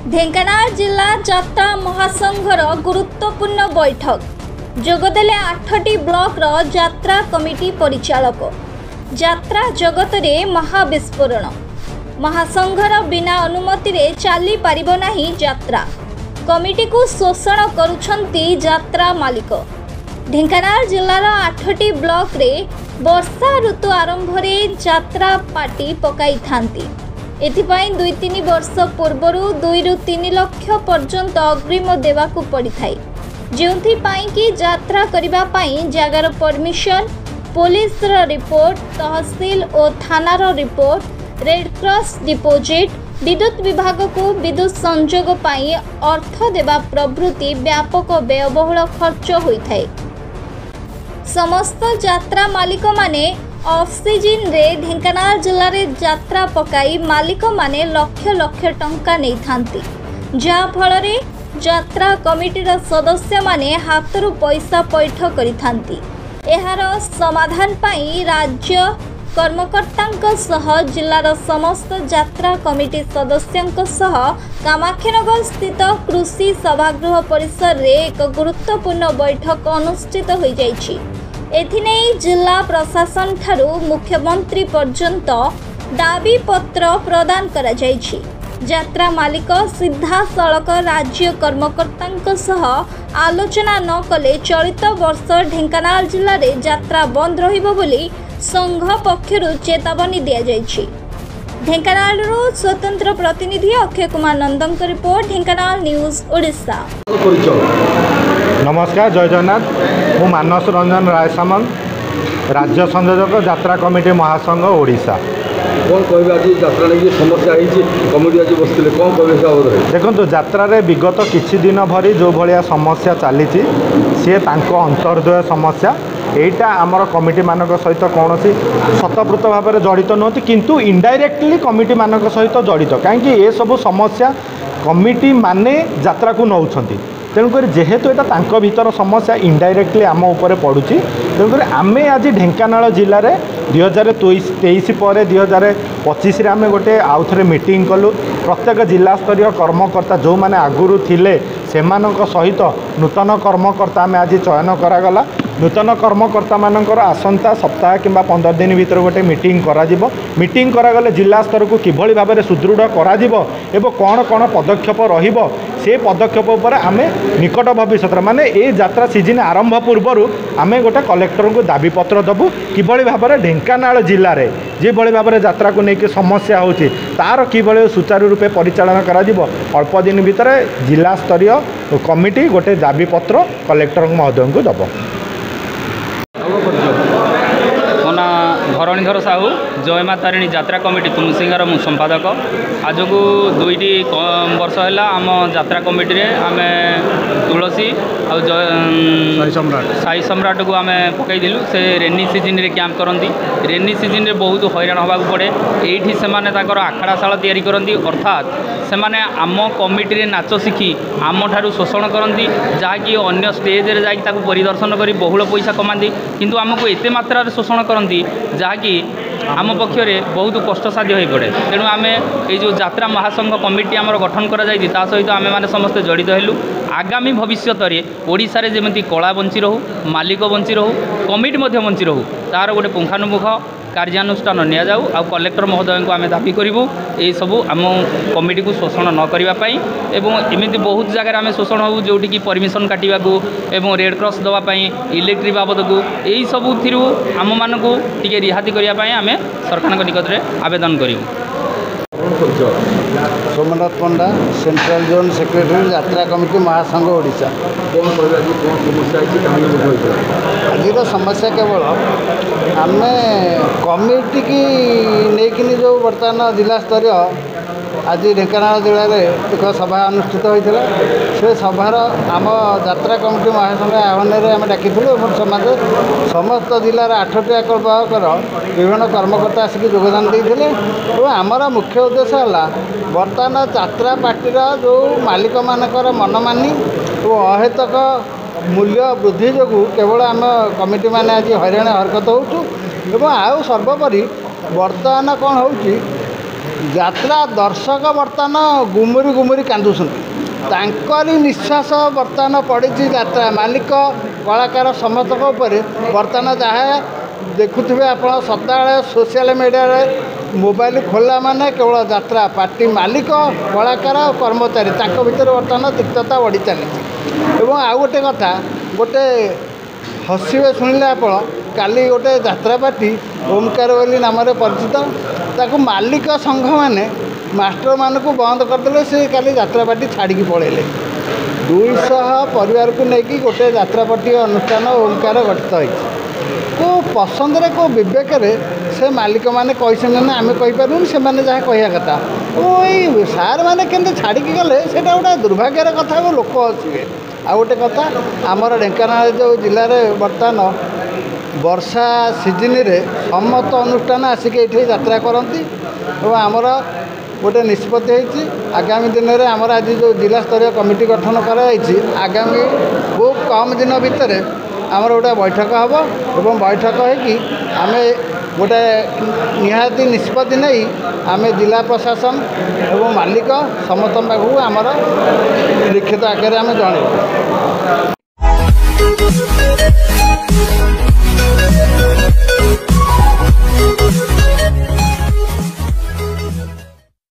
ढेंकानाल जिला जात्रा महासंघर गुरुत्वपूर्ण बैठक जोगदेले 8टी ब्लॉकर जात्रा कमिटी परिचालक। जात्रा जगत रे महाविस्फोरण। महासंघर बिना अनुमति रे चली पारिबो नाही जात्रा। कमिटी को शोषण करुछंती जात्रा मालिक। ढेंकानाल जिलार 8टी ब्लॉक रे वर्षा ऋतु आरंभ रे जात्रा पार्टी पकाई थांती। एथिपाई 2-3 वर्ष पूर्वर 2-3 लाख पर्यंत अग्रिम देवाकू पड़ी थाई, जेउथि पाई कि यात्रा करिबा पाई जगार परमिशन, पुलिस रिपोर्ट, तहसील और थानार रिपोर्ट, रेड क्रॉस डिपोजिट, विद्युत विभाग को विद्युत संजोग पाई अर्थ देवा प्रभृति व्यापक व्ययबहुल खर्च होइथाय। समस्त यात्रा मालिक माने ऑफ सीजन रे ढेंकानाल जिले में यात्रा पकाई मालिक माने लक्ष लक्ष टंका नहीं थांती, जहा फल रे यात्रा कमिटीर सदस्य माने हाथरू पैसा पैठ करि थांती। एहार समाधान पाई राज्य कर्मकर्तांक सह जिलार समस्त यात्रा कमिटी सदस्यंक सह कामाख्यानगर स्थित कृषि सभागृह परिसर रे एक गुरुत्वपूर्ण बैठक अनुष्ठित हो जाइछि। एथिनेई जिला प्रशासन ठारू मुख्यमंत्री पर्यंत दाबी पत्र प्रदान करा जाइछि। यात्रा मालिक सीधा सड़क राज्य कर्मकर्तांक सह आलोचना न कले चलित वर्ष ढेंकानाल जिले में यात्रा बंद रहिबो बोली संघ पक्षरु चेतावनी दिया जाइछि। ढेंकानाल स्वतंत्र प्रतिनिधि अक्षय कुमार नंदन रिपोर्ट, ढेंकानाल न्यूज ओडिशा। नमस्कार, जय जगन्नाथ। मु मानस रंजन राय सामंत, राज्य संयोजक यात्रा कमिटी महासंघ ओडिशा। कौन कह आज यात्रा नहीं समस्या कमिटी आज बसते कौन कह देखो यात्रा विगत किछि दिन भरी जो भाया समस्या चली सी अंतर्दय समस्या एटा आमर कमिटी मानक सहित कौन शतप्रत भाव में जड़ित नुहति, किंतु इनडायरेक्टली कमिटी मानक सहित जड़ित कहीं ये सब समस्या कमिटी माने यात्रा को नौछंती। तेणुक जेहेतु यहाँ भीतर समस्या इनडायरेक्टली आम उपर पड़ुची, तेणुक आम आज ढेंकानाल जिले में 2023 पर 2025 आम गोटे आउ थे मीटिंग कलु। प्रत्येक जिला स्तरीय कर्मकर्ता जो मैंने आगुरी थिले सेमानक सहित नूतन कर्मकर्ता आम आज चयन करागला। नूतन कर्मकर्ता मानकर आसंता सप्ताह किंबा 15 दिन भीतर गोटे मीटिंग कराजिबो। मीटिंग करागले जिला स्तर को किभली भाव में सुदृढ़ कराजिबो एवं कौन कौन पदक्षेप रहिबो से पदक्षेप उपर आमे निकट भविष्य माने ए यात्रा सीजन आरंभ पूर्वर आमे गोटे कलेक्टर को दाबी पत्र देबू किभली भाव में ढेंकानाल जिले में जे भली भाव में यात्रा को लेकिन समस्या होची तार किभली सुचारू रूपे परिचालन कराजिबो। अल्प दिन भीतर जिला स्तरीय कमिटी गोटे दाबी पत्र कलेक्टर महोदय को देव। धरणीधर साहू, जयमा तारिणी यात्रा कमिटी तुमसिंगार मु संपादक। आज को 2 वर्ष है आम यात्रा कमिटी रे आमे तुलसी आ साई सम्राट को आम पकईलु। से रेनी सीजन रे कैंप करती। रेनी सीजन रे बहुत हैरान होगा पड़े। ये से आखड़ा शाला तैयारी करती, अर्थात से आम कमिटी रे नाच शिखी आम ठारू शोषण करती, जहाँकि अन्य स्टेज रे जाकि परिदर्शन कर बहुल पैसा कमाती, किंतु आमको एते मात्रा शोषण करती जहाँकि आम पक्षरे बहुत कष्टसाध्य हो पड़े। तेणु आम ये जो यात्रा महासंघ कमिटी आमर गठन करा सहित आम मैंने समस्ते जड़ित हेलु। आगामी भविष्य में ओडिशा रे जेमती कला बंची रहू, मालिक बंची रहू, कमिटी बंची रहू, तार गोटे पुंखानुपुंख कार्यानुष्ठान निया जाऊ। आ कलेक्टर महोदय को आम दाबी करूँ ये सबू आम कमिटी को शोषण न करने एवं एमती बहुत जगह आम शोषण हो जोटि परमिशन काटा एवं रेड क्रॉस देवाई इलेक्ट्रिक बाबद को यही सबू आम मान को टी रिहाती करने आम सरकार निकट में आवेदन करूँ। सोमनाथ पंडा, सेंट्रल जोन सेक्रेटरी, यात्रा कमिटी महासंघ ओडिशा। आज समस्या केवल आम कमिटी की लेकिन जो बर्तमान जिला स्तरीय आज ढेंकानाल जिले में एक सभा अनुष्ठित होता से सभार आम यात्रा कमिटी महासंघ आह्वान आम डाक समाज समस्त जिलार 8टी ब्लॉकर विभिन्न कर्मकर्ता आसिक योगदान देते। और आमर मुख्य उद्देश्य है बर्तमान यात्रा पार्टीर जो मालिक मानकर मनमानी और अहेतुक मूल्य वृद्धि जो केवल आम कमिटी मैंने आज हैरान हरकत होचु। आउ सर्वोपरि बर्तमान कौन हो ଯାତ୍ରା ଦର୍ଶକ ବର୍ତ୍ତମାନ ଗୁମୁରି ଗୁମୁରି କାନ୍ଦୁଛନ୍ତି। ତାଙ୍କରି ନିଶ୍ୱାସ ବର୍ତ୍ତମାନ ପଡ଼ିଛି ଯାତ୍ରା ମାଲିକ କଳାକାର ସମସ୍ତଙ୍କ ଉପରେ। ବର୍ତ୍ତମାନ ଯାହା ଦେଖୁଥିବେ ଆପଣ ସଦାବେଳେ ସୋସିଆଲ ମିଡ଼ିଆରେ ମୋବାଇଲ ଖୋଲିଲା ମାନେ କେବଳ ଯାତ୍ରା ପାର୍ଟି ମାଲିକ କଳାକାର କର୍ମଚାରୀ ତାଙ୍କ ଭିତରେ ବର୍ତ୍ତମାନ ତିକ୍ତତା ବଢ଼ି ଚାଲିଛି। ଏବଂ ଆଉ ଗୋଟେ କଥା ଗୋଟେ ହସିବେ ଶୁଣିଲେ ଆପଣ କାଲି ଗୋଟେ ଯାତ୍ରା ପାର୍ଟି ଓମକାର ବୋଲି ନାମରେ ପରିଚିତ ତାକୁ ମାଲିକ ସଂଘମାନେ ମାଷ୍ଟରମାନଙ୍କୁ ବନ୍ଦ କରିଦେଲେ। ସେ କାଲି ଯାତ୍ରା ପାର୍ଟି ଛାଡ଼ିକି ପଳେଇଲେ। 200 ପରିବାରକୁ ନେଇକି ଗୋଟେ ଯାତ୍ରା ପାର୍ଟି ଅନୁଷ୍ଠାନ ଓମକାର ଗଠିତ ହୋଇଛି। କେଉଁ ପସନ୍ଦରେ କେଉଁ ବିବେକରେ ସେ ମାଲିକମାନେ କହିଛନ୍ତି ନା ଆମେ କହିପାରିବୁନି ସେମାନେ ଯାହା କହିବା କଥା। ଏଇ ସାର୍ମାନେ କେମିତି ଛାଡ଼ିକି ଗଲେ ସେଇଟା ଗୋଟେ ଦୁର୍ଭାଗ୍ୟର କଥା ଏବଂ ଲୋକ ଆସିବେ। ଆଉ ଗୋଟେ କଥା ଆମର ଢେଙ୍କାନାଳ ଯେଉଁ ଜିଲ୍ଲାରେ ବର୍ତ୍ତମାନ ବର୍ଷା ସିଜିନରେ ସମସ୍ତ ଅନୁଷ୍ଠାନ ଆସିକି ଏଇଠି ଯାତ୍ରା କରନ୍ତି ଏବଂ ଆମର ଗୋଟେ ନିଷ୍ପତ୍ତି ହେଇଛି ଆଗାମୀ ଦିନରେ ଆମର ଆଜି ଯେଉଁ ଜିଲ୍ଲା ସ୍ତରୀୟ କମିଟି ଗଠନ କରାଯାଇଛି ଆଗାମୀ ଖୁବ୍ କମ୍ ଦିନ ଭିତରେ ଆମର ଗୋଟେ ବୈଠକ ହେବ ଏବଂ ବୈଠକ ହେଇକି ଆମେ ଗୋଟେ ନିହାତି ନିଷ୍ପତ୍ତି ନେଇ ଆମେ ଜିଲ୍ଲା ପ୍ରଶାସନ ଏବଂ ମାଲିକ ସମସ୍ତଙ୍କ ପାଖକୁ ଆମର ଲିଖିତ ଆକାରରେ ଆମେ ଜଣାଇବୁ।